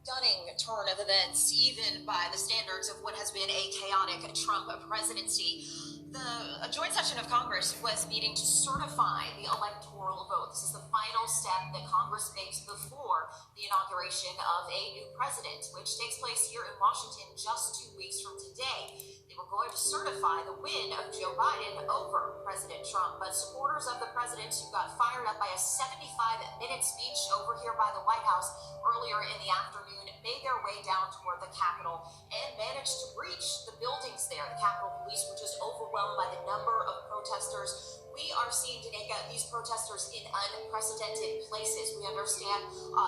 Stunning turn of events, even by the standards of what has been a chaotic Trump presidency. The joint session of Congress was meeting to certify the electoral vote. This is the final step that Congress makes before the inauguration of a new president, which takes place here in Washington just 2 weeks from today. They were going to certify the win of Joe Biden over President Trump, but supporters of the president who got fired up by a 75-minute speech over here by the White House earlier in the afternoon made their way down toward the Capitol and managed to breach the buildings there. The Capitol Police were just overwhelmed by the number of protesters. We are seeing, Danica, these protesters in unprecedented places. We understand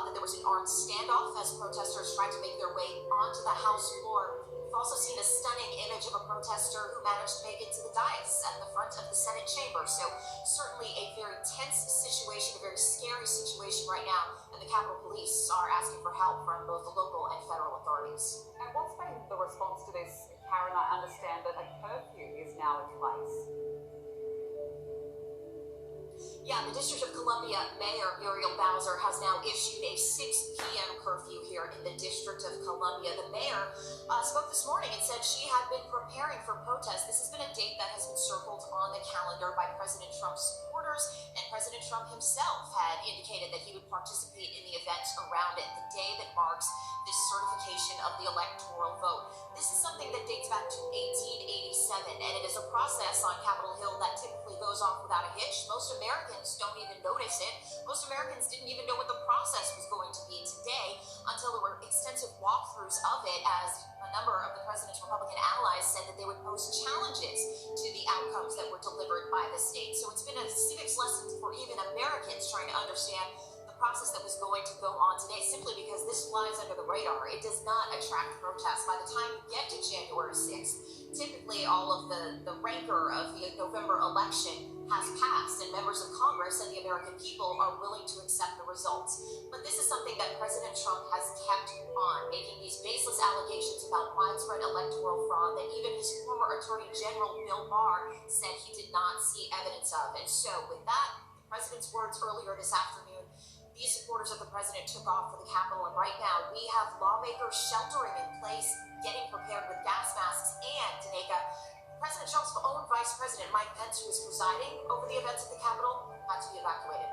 that there was an armed standoff as protesters tried to make their way onto the House floor. We've also seen a stunning image of a protester who managed to make it to the dais at the front of the Senate chamber. So certainly a very tense situation, a very scary situation right now. And the Capitol Police are asking for help from both the local and federal authorities. And what's been the response to this, Karen? I understand that a curfew is now in place. Yeah, the District of Columbia Mayor Muriel Bowser has now issued a 6 p.m. curfew here in the District of Columbia. The mayor spoke this morning and said she had been preparing for protests. This has been a date that has been circled on the calendar by President Trump's supporters, and President Trump himself had indicated that he would participate in the events around it, the day that marks this certification of the electoral vote. This is something that dates back to 1887, and it is a process on Capitol Hill that typically goes off without a hitch. Most Americans don't even notice it. Most Americans didn't even know what the process was going to be today until there were extensive walkthroughs of it, as a number of the president's Republican allies said that they would pose challenges to the outcomes that were delivered by the state. So it's been a civics lesson for even Americans trying to understand the process that was going to go on today, simply because this flies under the radar. It does not attract protests. By the time you get to January 6th, typically all of the rancor of the November election has passed, and members of Congress and the American people are willing to accept the results. But this is something that President Trump has kept on, making these baseless allegations about widespread electoral fraud that even his former Attorney General Bill Barr said he did not see evidence of. And so with that, the president's words earlier this afternoon, these supporters of the president took off for the Capitol, and right now we have lawmakers sheltering in place, getting prepared with gas masks, and, Danica, President Trump's own Vice President, Mike Pence, who is presiding over the events at the Capitol, had to be evacuated.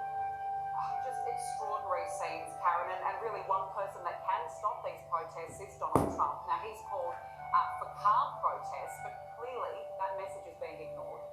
Just extraordinary scenes, Karen, and really one person that can stop these protests is Donald Trump. Now, he's called for calm protests, but clearly that message is being ignored.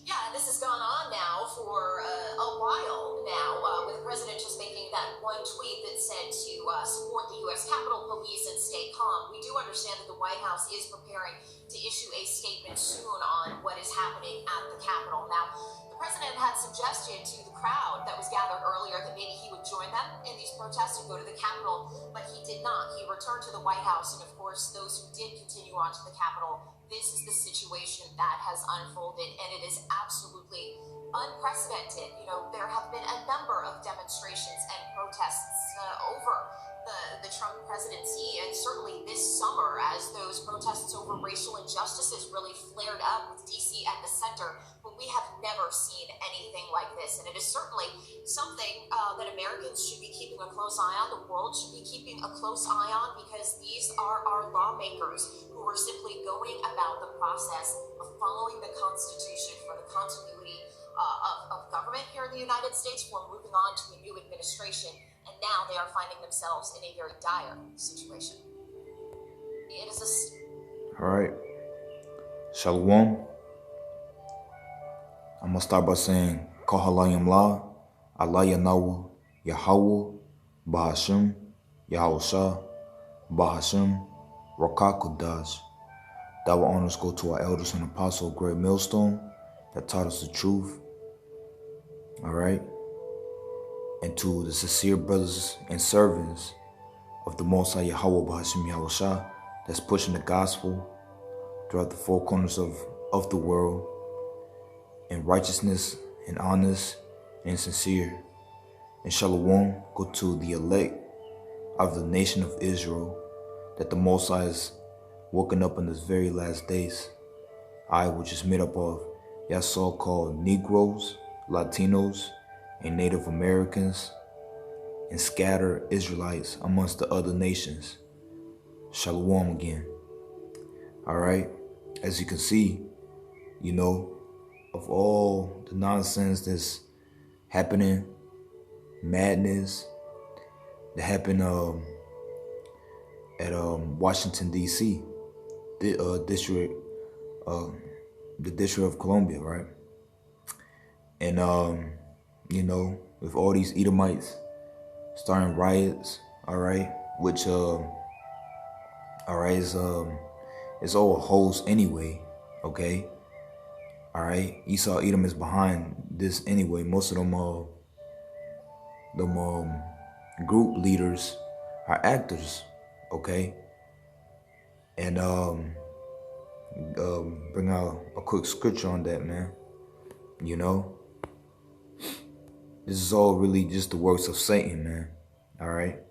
Yeah, and this has gone on now for a while now, with the president just making that one tweet that said to support the U.S. Capitol Police and stay calm. We do understand that the White House is preparing to issue a statement soon on what is happening at the Capitol. Now, the president had suggested to the crowd that was gathered earlier that maybe he would join them in these protests and go to the Capitol, but he did not. He returned to the White House, and of course, those who did continue on to the Capitol, this is the situation that has unfolded, and it is absolutely unprecedented. You know, there have been a number of demonstrations and protests over the Trump presidency, and certainly this summer as those protests over racial injustices really flared up with D.C. at the center. But we have never seen anything like this, and it is certainly something that Americans should be keeping a close eye on, the world should be keeping a close eye on, because these are our lawmakers who are simply going about the process of following the Constitution for the continuity of government here in the United States. We're moving on to a new administration, and now they are finding themselves in a very dire situation. It is All right. Shalom. I'm going to start by saying, Kohalayim La, Allah Yanawa, Yahweh, Bahashim, Yahusha, Bahashim, Rakakudash. Dawa honors go to our elders and apostle, Great Millstone, that taught us the truth. All right. And to the sincere brothers and servants of the Most High Yahweh Bahashim Yahusha, that's pushing the gospel throughout the four corners of the world in righteousness and honest and sincere. And shalom go to the elect of the nation of Israel, that the Most High is woken up in this very last days. Which is made up of y'all so-called Negroes, Latinos, and Native Americans, and scatter Israelites amongst the other nations. Shalom again. All right. As you can see, you know, of all the nonsense that's happening, madness that happened at Washington D.C., the District of Columbia, right? And you know, with all these Edomites starting riots, all right, which all right is it's all a host anyway, okay. All right, Esau Edom is behind this anyway. Most of them group leaders are actors, okay. And bring out a quick scripture on that, man. You know, this is all really just the works of Satan, man. All right,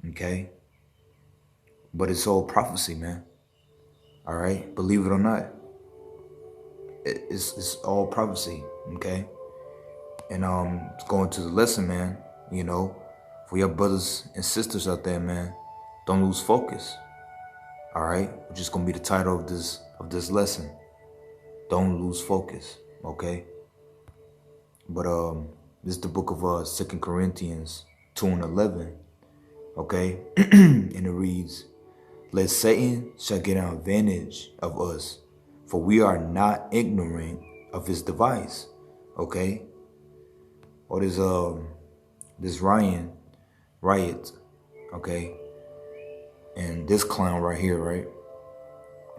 okay. But it's all prophecy, man. All right, believe it or not, it's all prophecy, okay. And going to the lesson, man. You know, for your brothers and sisters out there, man, don't lose focus. All right, which is gonna be the title of this lesson. Don't lose focus, okay. But this is the book of 2 Corinthians 2:11, okay. And it reads, "Lest Satan shall get an advantage of us, for we are not ignorant of his device," okay. Or this riot, okay. And this clown right here, right?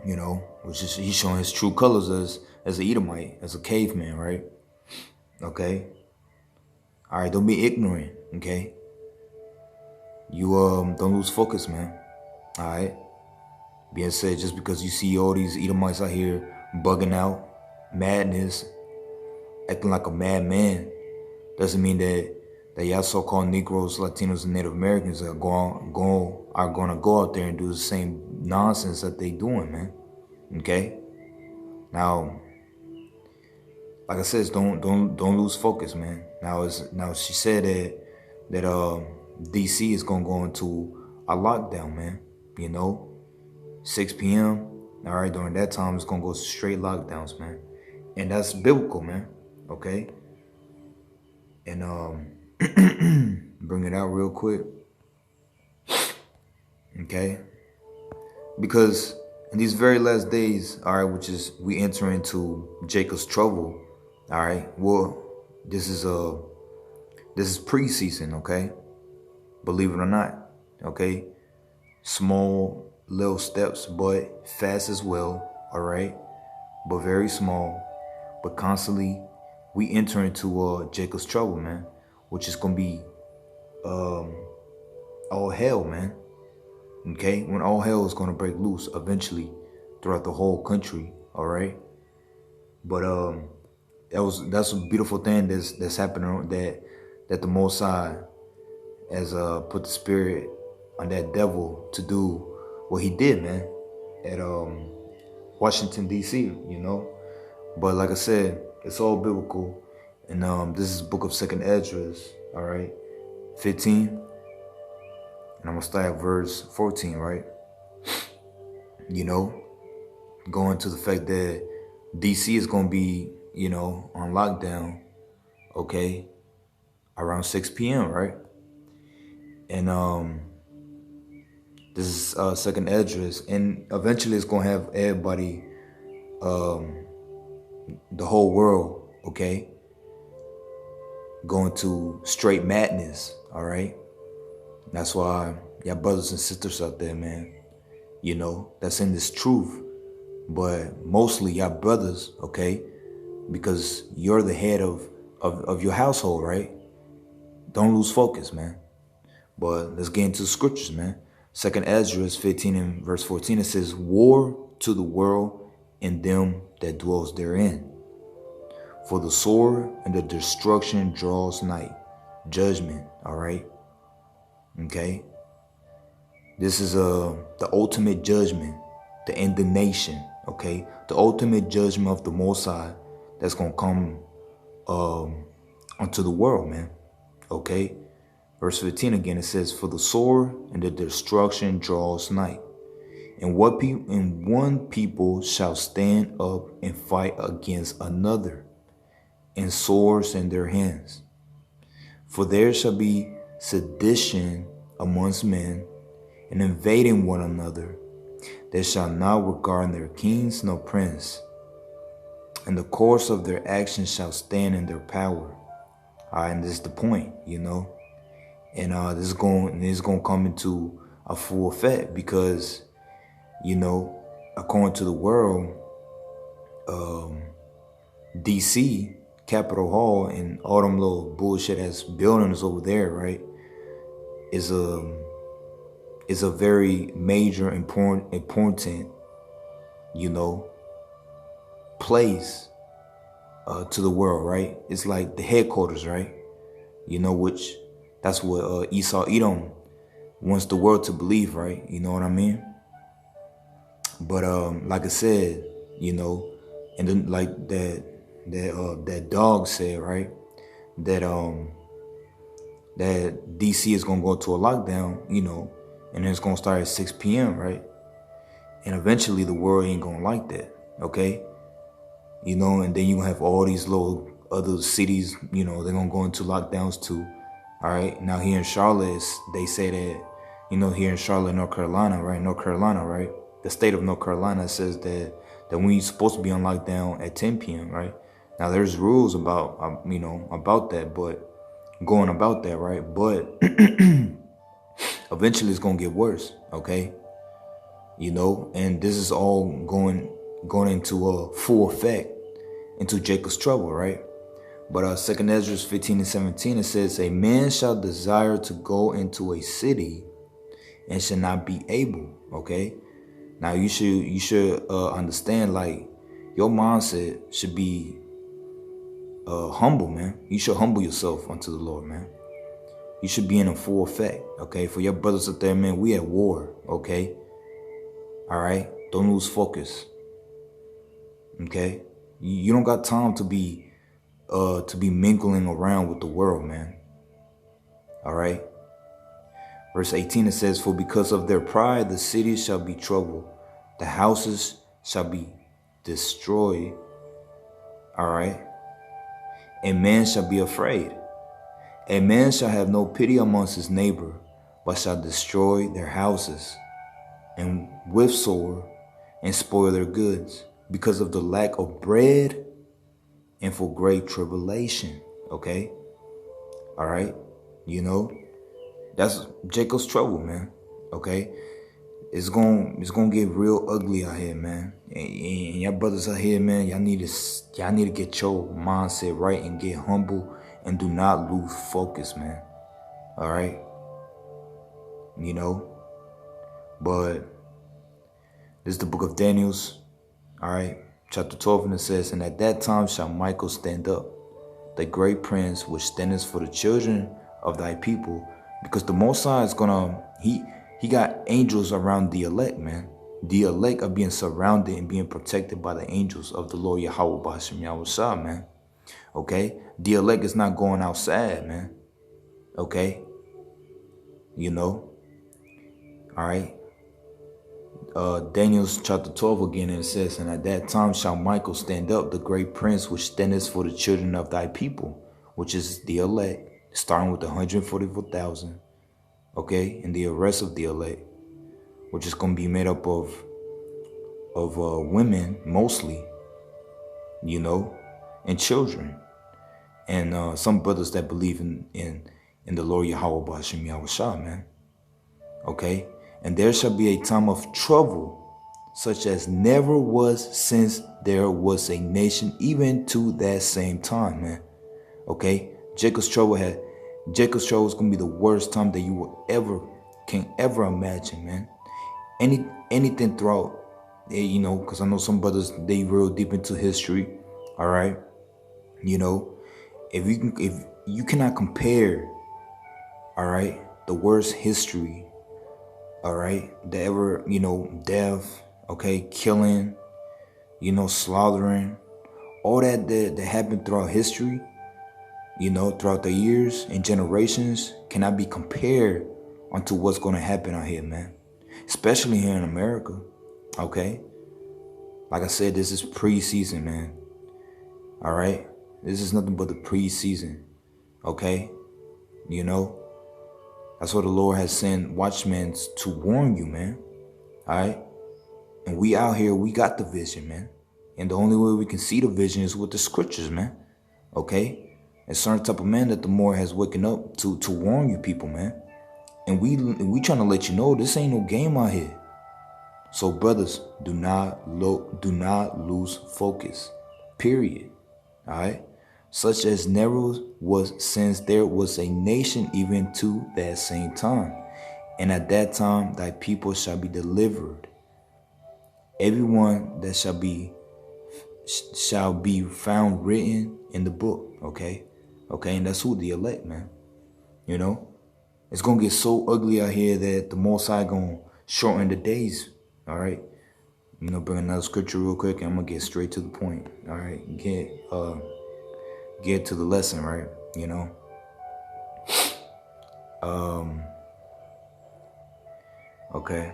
You know, which is he's showing his true colors as an Edomite, as a caveman, right? Okay. All right, don't be ignorant, okay? You don't lose focus, man. All right. Being said, just because you see all these Edomites out here bugging out, madness, acting like a madman, doesn't mean that y'all so-called Negroes, Latinos, and Native Americans are gonna go out there and do the same nonsense that they doing, man. Okay. Now, like I said, don't lose focus, man. Now she said that DC is gonna go into a lockdown, man. You know, 6 p.m. All right, during that time it's gonna go straight lockdowns, man, and that's biblical, man. Okay. And bring it out real quick, okay? Because in these very last days, all right, which is we enter into Jacob's trouble, all right. Well, this is preseason, okay? Believe it or not, okay? Small little steps, but fast as well, all right? But very small, but constantly we enter into Jacob's trouble, man, which is gonna be all hell, man. Okay, when all hell is gonna break loose eventually throughout the whole country, all right. But that's a beautiful thing that's happening, that the Most High has put the spirit on that devil to do what he did, man, at Washington D.C. You know, but like I said, it's all biblical, and this is book of 2nd Esdras, all right, 15, and I'm gonna start at verse 14, right? You know, going to the fact that DC is gonna be, you know, on lockdown, okay, around 6 p.m., right? And this is 2nd Esdras, and eventually it's gonna have everybody, the whole world, okay, going to straight madness, all right? That's why y'all brothers and sisters out there, man, you know, that's in this truth, but mostly y'all brothers, okay, because you're the head of your household, right? Don't lose focus, man. But let's get into the scriptures, man. 2nd Esdras 15 and verse 14, it says, "War to the world and them that dwells therein. For the sword and the destruction draws nigh." Judgment, all right? Okay? This is the ultimate judgment, the indignation, okay? The ultimate judgment of the Most High that's going to come onto the world, man, okay? Verse 15 again, it says, for the sword and the destruction draws nigh. And one people shall stand up and fight against another, and swords in their hands. For there shall be sedition amongst men, and invading one another. They shall not regard their kings nor prince, and the course of their actions shall stand in their power. And this is the point, And this is going to come into a full effect because, according to the world, DC, Capitol Hall, and all them little bullshit ass buildings over there, right, is a very major, important, place to the world, right? It's like the headquarters, right? Which that's what Esau Edom wants the world to believe, right? You know what I mean? But like I said, and then like that dog said, right? That DC is gonna go to a lockdown, and it's gonna start at 6 p.m., right? And eventually the world ain't gonna like that, okay? And then you gonna have all these little other cities, they're gonna go into lockdowns too. All right. Now here in Charlotte, they say that, here in Charlotte, North Carolina, right? The state of North Carolina says that we're supposed to be on lockdown at 10 p.m., right? Now there's rules about, about that, but going about that, right? But eventually it's going to get worse. Okay. And this is all going into a full effect into Jacob's trouble, right? But 2 Ezra 15 and 17, it says, a man shall desire to go into a city and shall not be able. Okay. Now you should understand, like, your mindset should be humble, man. You should humble yourself unto the Lord, man. You should be in a full effect. Okay. For your brothers up there, man, we at war. Okay. All right. Don't lose focus. Okay. You don't got time to be mingling around with the world, man. All right. Verse 18, it says, for because of their pride, the cities shall be troubled. The houses shall be destroyed. All right. And man shall be afraid. And man shall have no pity amongst his neighbor, but shall destroy their houses and with sword and spoil their goods because of the lack of bread and for great tribulation. Okay. All right. That's Jacob's trouble, man. Okay. It's gonna get real ugly out here, man. And y'all brothers out here, man, y'all need to get your mindset right and get humble and do not lose focus, man. All right. But this is the book of Daniel. All right. Chapter 12, and it says, and at that time shall Michael stand up, the great prince which standeth for the children of thy people, because the Most High is gonna, he got angels around the elect, man. The elect are being surrounded and being protected by the angels of the Lord Yahweh B'Hashem Yahushua, man. Okay? The elect is not going outside, man. Okay? All right? Daniel chapter 12 again, and it says, and at that time shall Michael stand up, the great prince which standeth for the children of thy people, which is the elect, starting with 144,000, okay, and the rest of the elect, which is going to be made up of women mostly, and children, and some brothers that believe in the Lord Yahweh B'Hashem Yahushua, man. Okay. And there shall be a time of trouble, such as never was since there was a nation, even to that same time, man. Okay? Jacob's trouble is going to be the worst time that you can ever imagine, man. Anything throughout, because I know some brothers, they real deep into history, all right? If you cannot compare, all right, the worst history, all right, that ever, death, okay, killing, slaughtering, all that happened throughout history, throughout the years and generations cannot be compared onto what's going to happen out here, man. Especially here in America, okay? Like I said, this is pre-season, man. All right? This is nothing but the pre-season, okay? That's what the Lord has sent watchmen to warn you, man. All right? And we out here, we got the vision, man. And the only way we can see the vision is with the scriptures, man. Okay? A certain type of man that the more has waken up to warn you people, man. And we trying to let you know this ain't no game out here. So brothers, do not lose focus. Period. All right? Such as never was since there was a nation even to that same time. And at that time thy people shall be delivered. Everyone that shall be found written in the book. Okay? Okay, and that's who? The elect, man. It's gonna get so ugly out here that the Most High gonna shorten the days. All right? Bring another scripture real quick and I'm gonna get straight to the point. All right? Get to the lesson, right? Okay.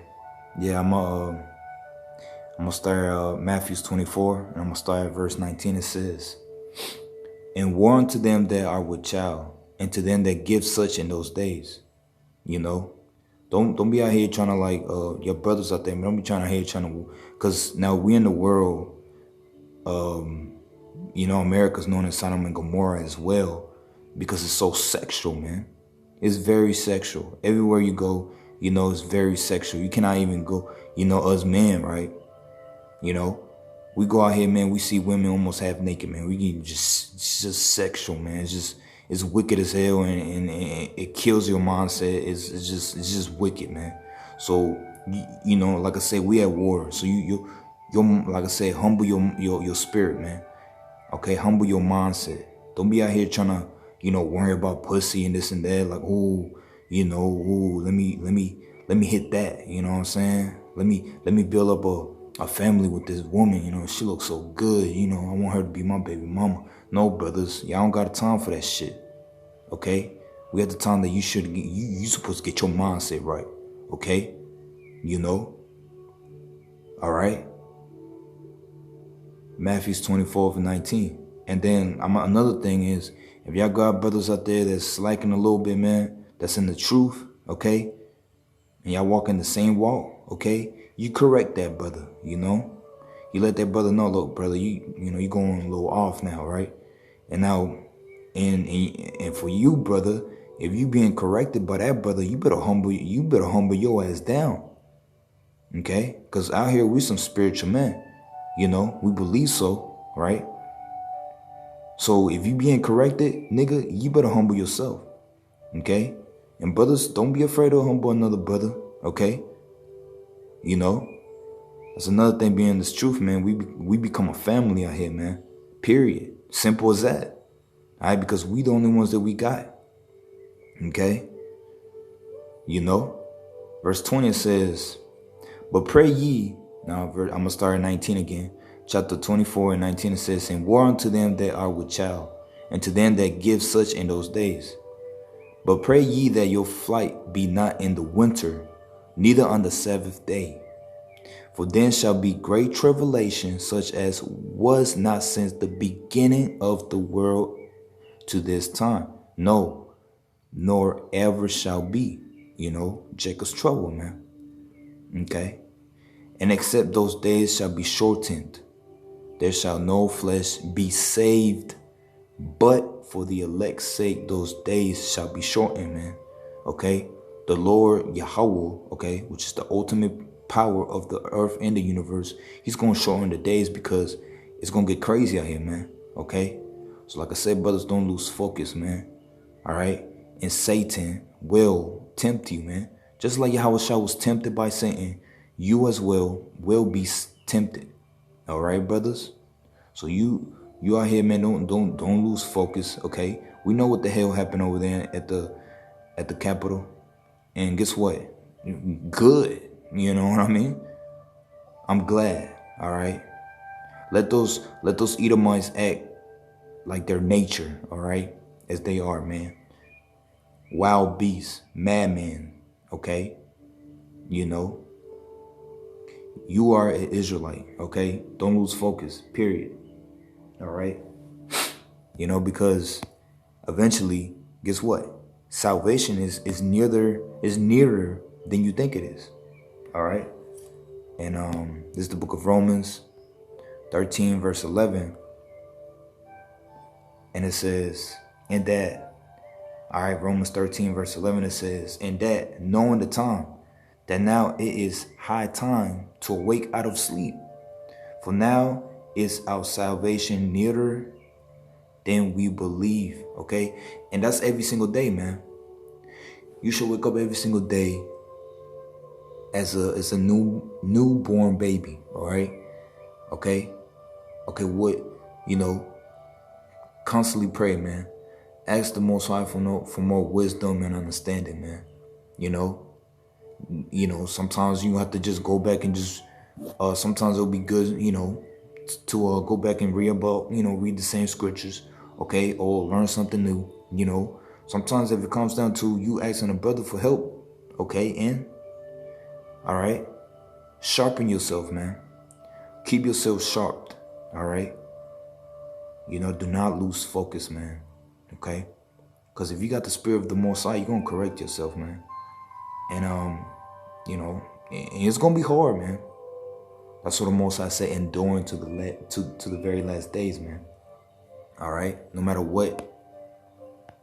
Yeah, I'm gonna start Matthew 24, and I'm gonna start at verse 19. It says, "And woe unto them that are with child, and to them that give such in those days." Don't be out here trying to your brothers out there, but don't be trying to, because now we in the world, America's known as Sodom and Gomorrah as well, because it's so sexual, man. It's very sexual. Everywhere you go, it's very sexual. You cannot even go, us men, right? We go out here, man, we see women almost half naked, man. We get just sexual, man. It's wicked as hell, and it kills your mindset. It's just wicked, man. So, like I said, we at war. So you like I said, humble your spirit, man. Okay, humble your mindset. Don't be out here trying to, worry about pussy and this and that. Like, let me hit that. You know what I'm saying? Let me build up a family with this woman. She looks so good. I want her to be my baby mama. No, brothers, y'all don't got time for that shit. Okay, we at the time that you supposed to get your mindset right. Okay, all right. Matthew 24 and 19. And then another thing is, if y'all got brothers out there that's slacking a little bit, man, that's in the truth, okay, and y'all walking the same walk, okay, you correct that brother, you let that brother know, look, brother, you going a little off now, right? And now, and for you, brother, if you being corrected by that brother, you better humble your ass down, okay? Because out here we some spiritual men. We believe so, right? So if you being corrected, nigga, you better humble yourself, okay? And brothers, don't be afraid to humble another brother, okay? That's another thing being this truth, man. We become a family out here, man. Period. Simple as that. All right, because we the only ones that we got, okay? Verse 20 says, "But pray ye." Now, I'm going to start at 19 again. Chapter 24 and 19, it says, "And woe unto them that are with child, and to them that give such in those days. But pray ye that your flight be not in the winter, neither on the Sabbath day. For then shall be great tribulation, such as was not since the beginning of the world to this time. No, nor ever shall be." Jacob's trouble, man. Okay? "And except those days shall be shortened, there shall no flesh be saved. But for the elect's sake, those days shall be shortened," man. Okay? The Lord Yahweh, okay, which is the ultimate power of the earth and the universe, he's going to shorten the days because it's going to get crazy out here, man. Okay? So like I said, brothers, don't lose focus, man. All right? And Satan will tempt you, man. Just like Yahweh was tempted by Satan, you as well will be tempted. All right, brothers? So you out here, man, don't lose focus, okay? We know what the hell happened over there at the Capitol. And guess what? Good. You know what I mean? I'm glad, all right? Let those Edomites act like their nature, all right? as they are, man. Wild beasts, madmen, okay? You know, you are an Israelite, okay? Don't lose focus, period. All right? You know, because eventually, guess what? Salvation is nearer than you think it is. All right? And this is the book of Romans 13, verse 11. And it says, in that, all right, Romans 13, verse 11, it says, in that, knowing the time, that now it is high time to awake out of sleep. For now is our salvation nearer than we believe, okay? And that's every single day, man. You should wake up every single day as a newborn baby, all right? Okay? Okay, what, you know, constantly pray, man. Ask the Most High for more wisdom and understanding, man. You know, sometimes you have to just go back and just, sometimes it'll be good, you know, to go back and read the same scriptures, okay, or learn something new, you know. Sometimes if it comes down to you asking a brother for help, okay, and, all right, sharpen yourself, man. Keep yourself sharp, all right. You know, do not lose focus, man, okay? Because if you got the spirit of the Most High, you're going to correct yourself, man. And, you know, and it's going to be hard, man. That's what the Most High said, enduring to the very last days, man. All right? No matter what,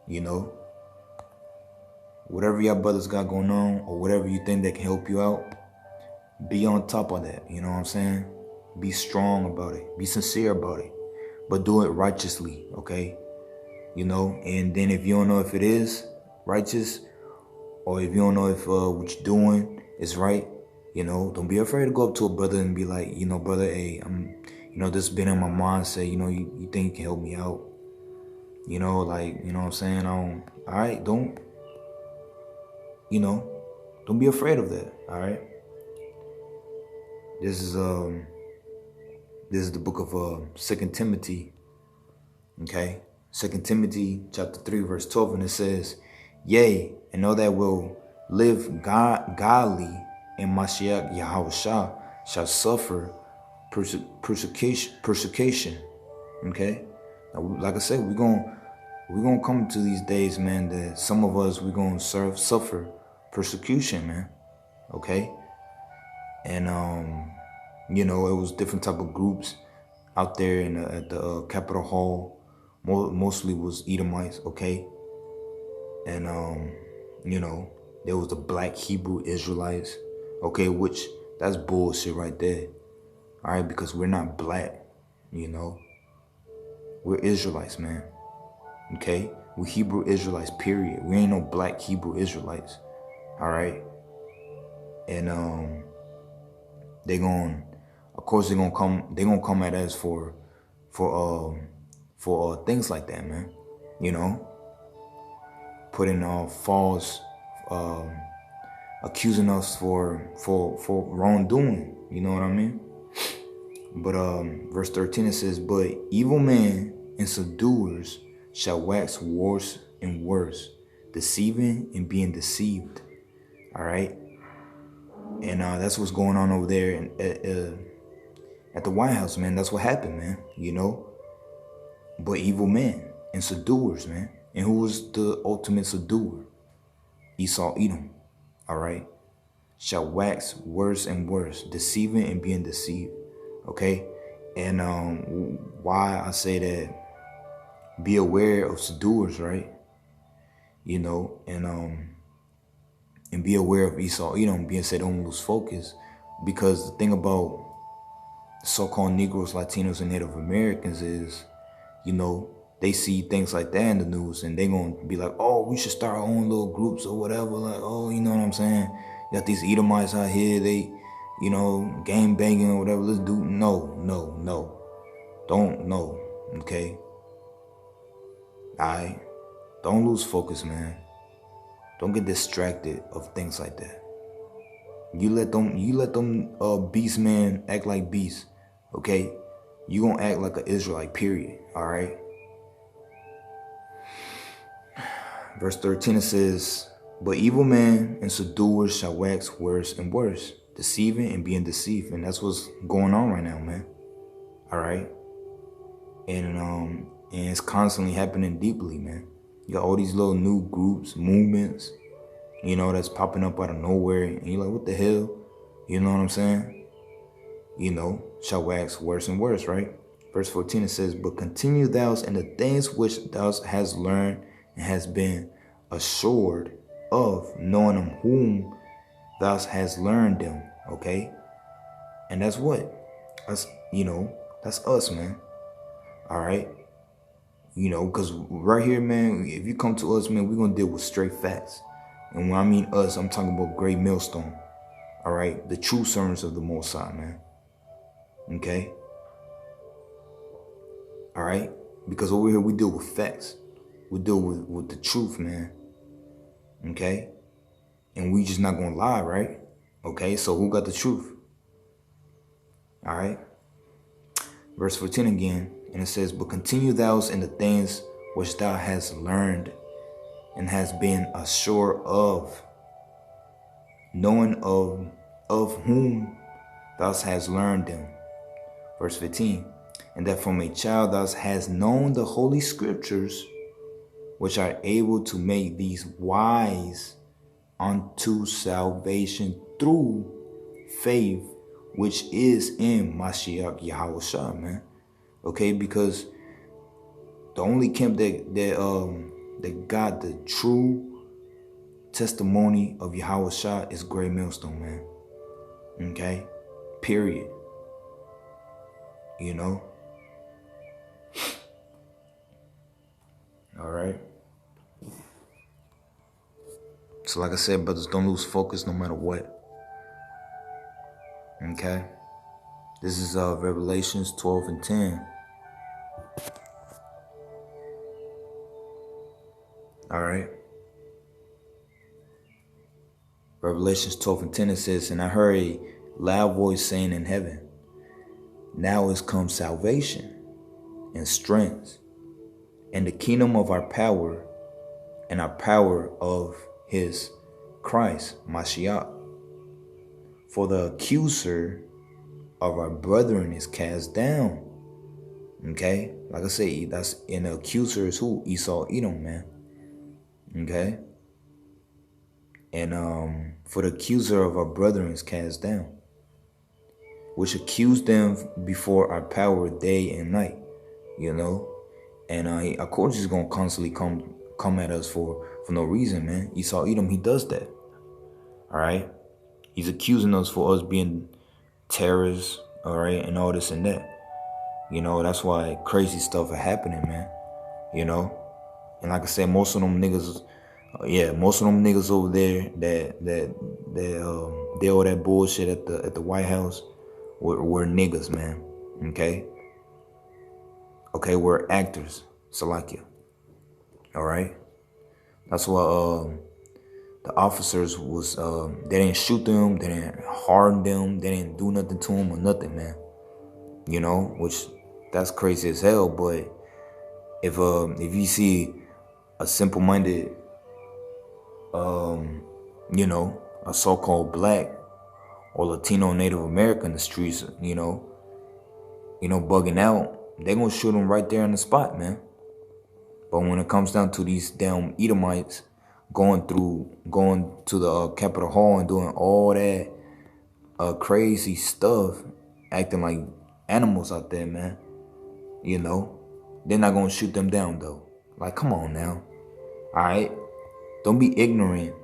you know, whatever your brothers got going on or whatever you think that can help you out, be on top of that, you know what I'm saying? Be strong about it. Be sincere about it. But do it righteously, okay? You know, and then if you don't know if it is righteous, or if you don't know if what you're doing is right, you know, don't be afraid to go up to a brother and be like, you know, brother, hey, you know, this has been in my mindset, you know, you think you can help me out? You know, like, you know what I'm saying? All right, don't be afraid of that, all right? This is the book of 2 Timothy, okay? 2 Timothy chapter 3, verse 12, and it says, yea, and all that will live godly in Mashiach Yahushua shall suffer persecution, okay? Now, like I said, we're gonna come to these days, man, that some of us, we're gonna suffer persecution, man, okay? And, you know, it was different type of groups out there at the Capitol Hall. Mostly was Edomites, okay? And, you know, there was the black Hebrew Israelites, okay? Which, that's bullshit right there, all right? Because we're not black, you know? We're Israelites, man, okay? We're Hebrew Israelites, period. We ain't no black Hebrew Israelites, all right? And, they're gonna come at us for things like that, man. You know, putting false, accusing us for wrongdoing. You know what I mean? But verse 13 it says, but evil men and seducers shall wax worse and worse, deceiving and being deceived. All right. And that's what's going on over there at the White House, man. That's what happened, man, you know. But evil men and seducers, man. And who was the ultimate seducer? Esau, Edom, all right? Shall wax worse and worse, deceiving and being deceived, okay? And why I say that, be aware of seducers, right? You know, and be aware of Esau, Edom, being said don't lose focus. Because the thing about so-called Negroes, Latinos, and Native Americans is, you know, they see things like that in the news and they gonna be like, oh, we should start our own little groups or whatever. Like, oh, you know what I'm saying? You got these Edomites out here, they, you know, gang banging or whatever. Let's do, no. Don't, okay? Alright? Don't lose focus, man. Don't get distracted of things like that. You let them beast men act like beasts, okay? You gonna act like an Israelite, period, all right? Verse 13, it says, but evil men and seducers shall wax worse and worse, deceiving and being deceived. And that's what's going on right now, man. All right. And it's constantly happening deeply, man. You got all these little new groups, movements, you know, that's popping up out of nowhere. And you're like, what the hell? You know what I'm saying? You know, shall wax worse and worse, right? Verse 14, it says, but continue thou in the things which thou hast learned and has been assured of, knowing of whom thou hast learned them, okay? And that's what? Us, you know, that's us, man. All right? You know, because right here, man, if you come to us, man, we're going to deal with straight facts. And when I mean us, I'm talking about Great Millstone. All right? The true servants of the Most High, man. Okay? All right? Because over here, we deal with facts. We deal with the truth, man. Okay? And we just not going to lie, right? Okay? So who got the truth? All right? Verse 14 again. And it says, but continue thou in the things which thou hast learned and hast been assured of, knowing of whom thou hast learned them. Verse 15, and that from a child thou hast known the holy scriptures, which are able to make these wise unto salvation through faith, which is in Mashiach Yahushua, man. Okay, because the only camp that got the true testimony of Yahushua is Great Millstone, man. Okay, period. You know. All right. So like I said, brothers, don't lose focus no matter what. Okay. This is Revelations 12 and 10. All right. Revelations 12 and 10, it says, and I heard a loud voice saying in heaven, now is come salvation and strength and the kingdom of our power and our power of his Christ, Mashiach. For the accuser of our brethren is cast down. Okay? Like I say, that's in the accuser is who? Esau, Edom, man. Okay? And for the accuser of our brethren is cast down, which accused them before our power day and night, you know? And of course he's gonna constantly come at us for no reason, man. Esau, Edom, he does that. All right? He's accusing us for us being terrorists, all right, and all this and that. You know, that's why crazy stuff are happening, man. You know? And like I said, most of them niggas, most of them niggas over there that did all that bullshit at the White House were niggas, man. Okay? Okay, we're actors. Salakia. All right? That's why the officers was, they didn't shoot them, they didn't harm them, they didn't do nothing to them or nothing, man. You know, which that's crazy as hell. But if you see a simple-minded, you know, a so-called black or Latino Native American in the streets, you know, bugging out, they gonna shoot them right there on the spot, man. But when it comes down to these damn Edomites going to the Capitol Hall and doing all that crazy stuff, acting like animals out there, man, you know, they're not gonna shoot them down though. Like, come on now. All right, don't be ignorant.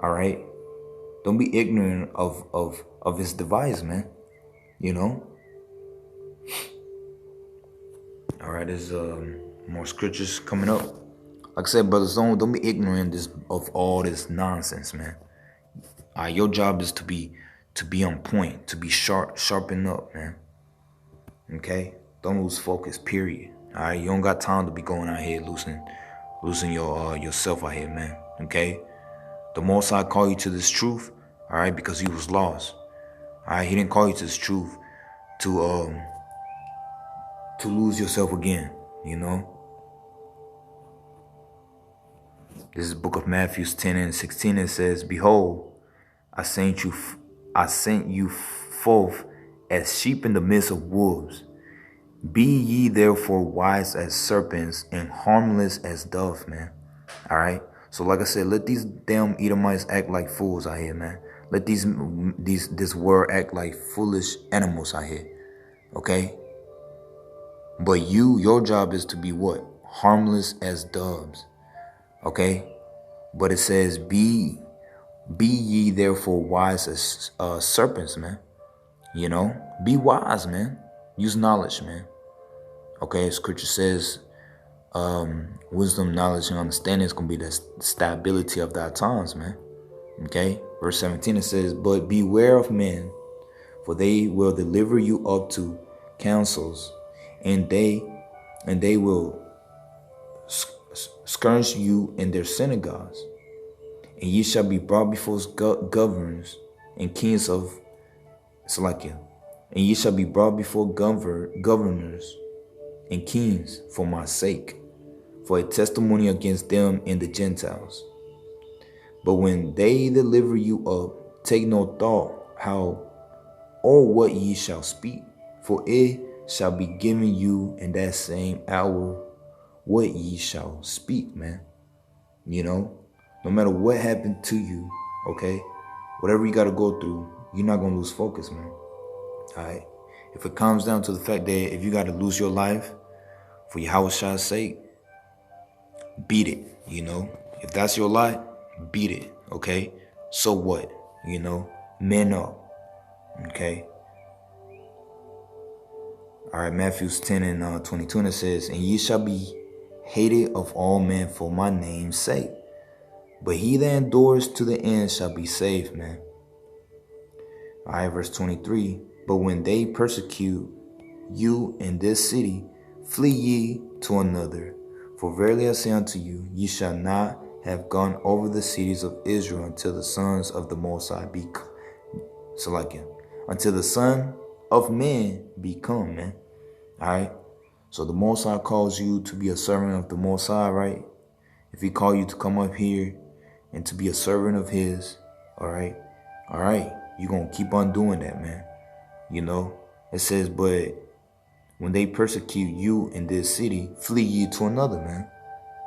All right, don't be ignorant of his device, man. You know. All right, there's more scriptures coming up. Like I said, brothers, don't be ignorant of all this nonsense, man. All right, your job is to be on point, to be sharpen up, man. Okay, don't lose focus. Period. All right, you don't got time to be going out here losing yourself out here, man. Okay, the Most High called you to this truth, all right, because he was lost. All right, he didn't call you to this truth to lose yourself again, you know. This is the book of Matthew 10:16. It says, "Behold, I sent you forth as sheep in the midst of wolves. Be ye therefore wise as serpents and harmless as doves," man. All right. So like I said, let these damn Edomites act like fools out here, man. Let this world act like foolish animals out here. Okay. But your job is to be what? Harmless as doves. Okay. But it says, be ye therefore wise as serpents, man. You know, be wise, man. Use knowledge, man. Okay, scripture says, wisdom, knowledge, and understanding is going to be the stability of thy times, man. Okay, verse 17, it says, "But beware of men, for they will deliver you up to councils, and they will scourge you in their synagogues. And ye shall be brought before governors and kings of Salakia. And ye shall be brought before governors and kings for my sake, for a testimony against them and the Gentiles. But when they deliver you up, take no thought how or what ye shall speak, for it shall be given you in that same hour what ye shall speak," man. You know, no matter what happened to you, okay, whatever you got to go through, you're not going to lose focus, man. All right. If it comes down to the fact that if you got to lose your life for Yahushua's sake, beat it, you know. If that's your lot, beat it, okay? So what? You know, men up, okay? All right, Matthew 10:22, and it says, "And ye shall be hated of all men for my name's sake, but he that endures to the end shall be saved," man. All right, verse 23, "But when they persecute you in this city, flee ye to another. For verily I say unto you, ye shall not have gone over the cities of Israel until the sons of the Most High until the Son of Man be come," man. All right. So the Most High calls you to be a servant of the Most High, right? If he call you to come up here and to be a servant of his, all right, you're going to keep on doing that, man. You know, it says, "But when they persecute you in this city, flee ye to another," man.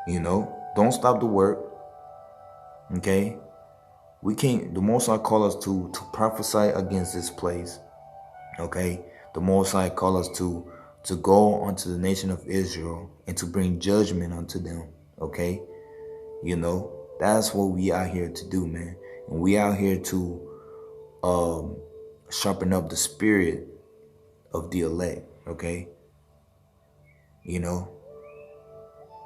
You know, don't stop the work. Okay. The Most High call us to prophesy against this place. Okay. The Most High call us to go unto the nation of Israel and to bring judgment unto them. Okay. You know, that's what we out here to do, man. And we out here to sharpen up the spirit of the elect. Okay. You know,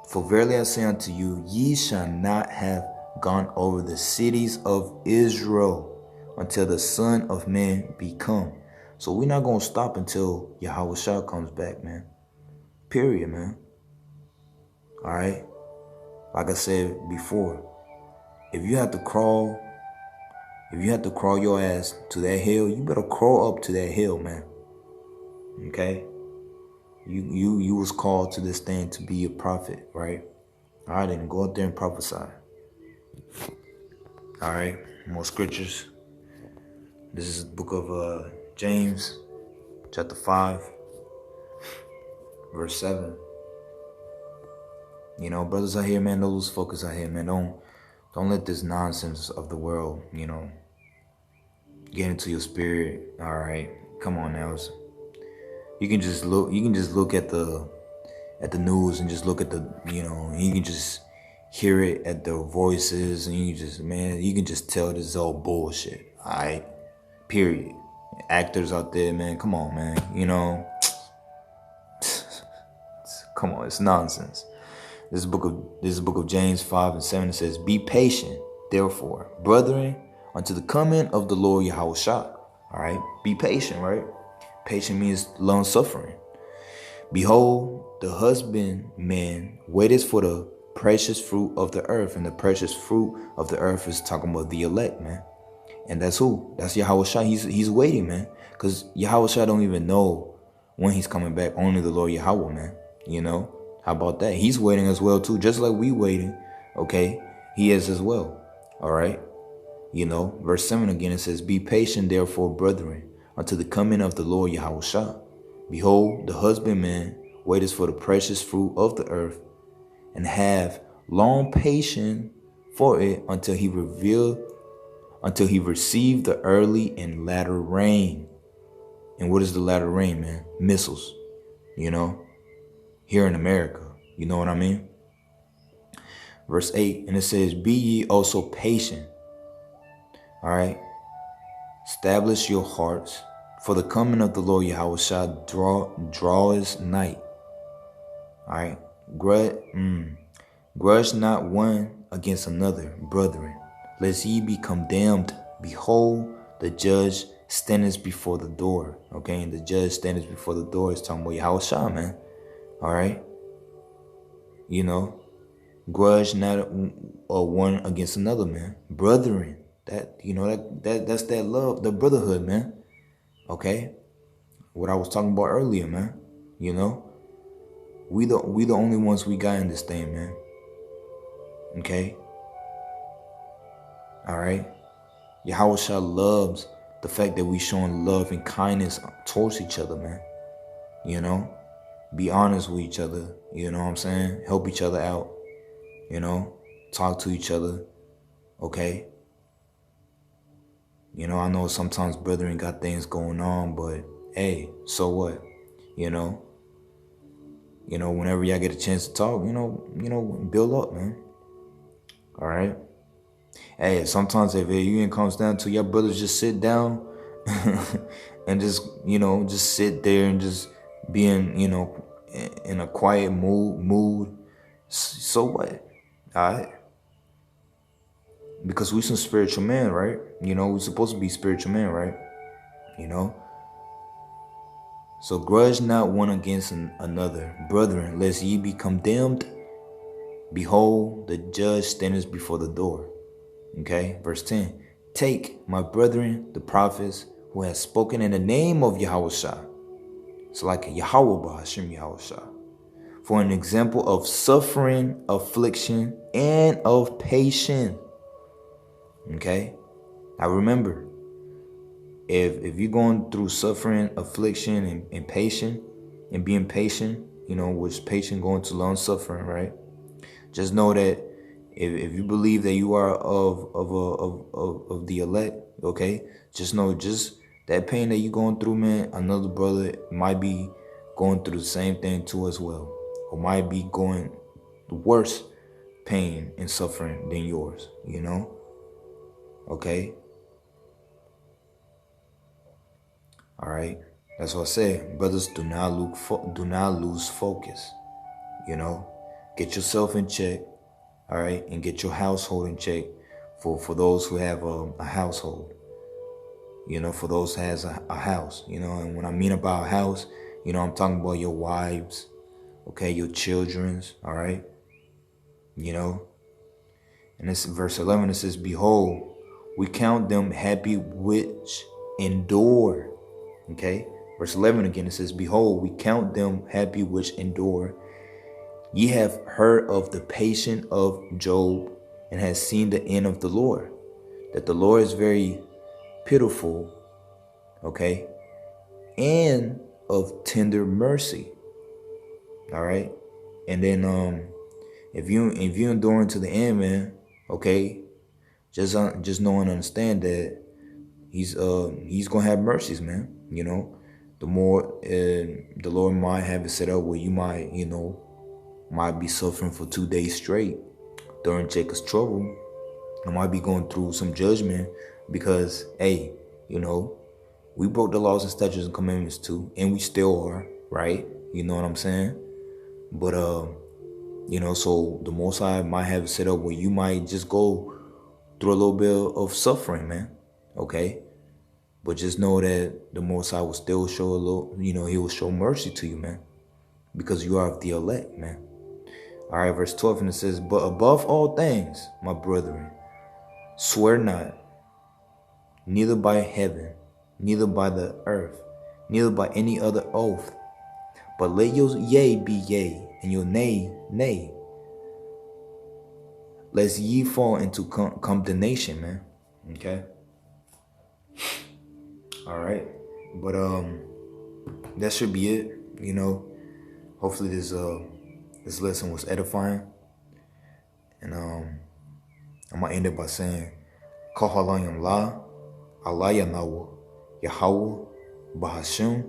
"For verily I say unto you, ye shall not have gone over the cities of Israel until the Son of Man be come." So we're not going to stop until Yahushua comes back, man. Period, man. All right. Like I said before, if you have to crawl your ass to that hill, you better crawl up to that hill, man. Okay. You was called to this thing to be a prophet, right? All right, then go out there and prophesy. All right, more scriptures. This is the book of James, chapter 5, verse 7. You know, brothers out here, man, don't lose focus out here, man. Don't let this nonsense of the world, you know, get into your spirit. All right, come on now. You can just look at the news and just look at the, you know, you can just hear it at the voices, and you can just tell this is all bullshit. All right, period. Actors out there, man, come on, man, you know, come on, it's nonsense. This is the book of James 5:7. It says, "Be patient, therefore, brethren, unto the coming of the Lord Yahushua." All right, be patient, right? Patient means long suffering. "Behold, the husbandman waiteth for the precious fruit of the earth," and the precious fruit of the earth is talking about the elect, man. And that's who? That's Yahushua. He's waiting, man, because Yahushua don't even know when he's coming back. Only the Lord Yahweh, man. You know, how about that? He's waiting as well too, just like we waiting. Okay, he is as well. All right. You know, verse 7 again, it says, be patient, therefore, brethren, unto the coming of the Lord Yahushua. Behold, the husbandman waiteth for the precious fruit of the earth, and have long patience for it until he receive the early and latter rain. And what is the latter rain, man? Missiles, you know, here in America. You know what I mean? Verse 8, and it says, be ye also patient. All right. Establish your hearts, for the coming of the Lord Yahushua draws nigh. All right. Grudge not one against another, brethren, lest ye be condemned. Behold, the judge standeth before the door. Okay, and the judge standeth before the door is talking about Yahushua, man. All right. You know, grudge not one against another, man. Brethren, that, you know, that's that love, the brotherhood, man. Okay, what I was talking about earlier, man. You know, we the only ones we got in this thing, man. Okay. All right. Yahushua loves the fact that we showing love and kindness towards each other, man. You know, be honest with each other. You know what I'm saying? Help each other out. You know, talk to each other. Okay. You know, I know sometimes brethren got things going on, but hey, so what? You know, whenever y'all get a chance to talk, you know, build up, man. All right. Hey, sometimes if it even comes down to your brothers just sit down and just, you know, just sit there and just being, you know, in a quiet mood. So what? All right. Because we some spiritual men, right? You know, we're supposed to be spiritual men, right? You know. So grudge not one against another, brethren, lest ye be condemned. Behold, the judge standeth before the door. Okay, verse 10. Take, my brethren, the prophets who have spoken in the name of Yahushua. It's like Yahweh Ba'ashem Yahushua. For an example of suffering, affliction, and of patience. Okay, now remember, if you're going through suffering, affliction, and patience, and being patient, you know, which patient going to long suffering, right? Just know that if you believe that you are of the elect, okay, just know just that pain that you're going through, man, another brother might be going through the same thing too as well, or might be going worse pain and suffering than yours, you know. Okay. All right. That's what I said. Brothers, do not lose focus. You know, get yourself in check. All right, and get your household in check. For those who have a household. You know, for those who has a house. You know, and when I mean about a house, you know, I'm talking about your wives. Okay, your children's. All right. You know, and this verse 11. It says, "Behold, we count them happy which endure." Okay. Verse 11 again, it says, "Behold, we count them happy which endure. Ye have heard of the patience of Job, and have seen the end of the Lord, that the Lord is very pitiful, okay, and of tender mercy." All right. And then if you endure to the end, man, okay, just know and understand that he's gonna have mercies, man. You know, the more the Lord might have it set up where you might, you know, might be suffering for 2 days straight during Jacob's trouble. I might be going through some judgment because, hey, you know, we broke the laws and statutes and commandments too, and we still are, right? You know what I'm saying? But you know, so the Most High might have it set up where you might just go through a little bit of suffering, man. Okay. But just know that the Most High will still show a little, you know, he will show mercy to you, man, because you are of the elect, man. All right, verse 12, and it says, "But above all things, my brethren, swear not, neither by heaven, neither by the earth, neither by any other oath, but let your yea be yea, and your nay, nay. lest ye fall into condemnation, man. Okay. All right. But that should be it. You know, hopefully this lesson was edifying. And I'm gonna end it by saying, Kohalayim La, Allah Yanawa, Yahweh, Bahashim,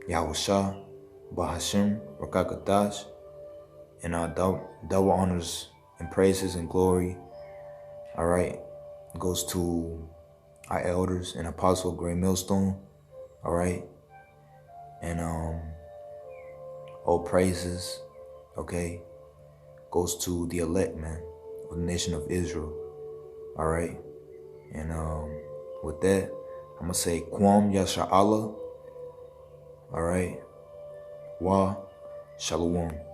Yahusha, Bahashim, Rakakadash, and double honors and praises and glory, all right, goes to our elders and Apostle Great Millstone, all right, and all praises, okay, goes to the elect, man, of the nation of Israel, all right, and with that, I'm gonna say Kwam Yasha Allah, all right, Wa Shalom.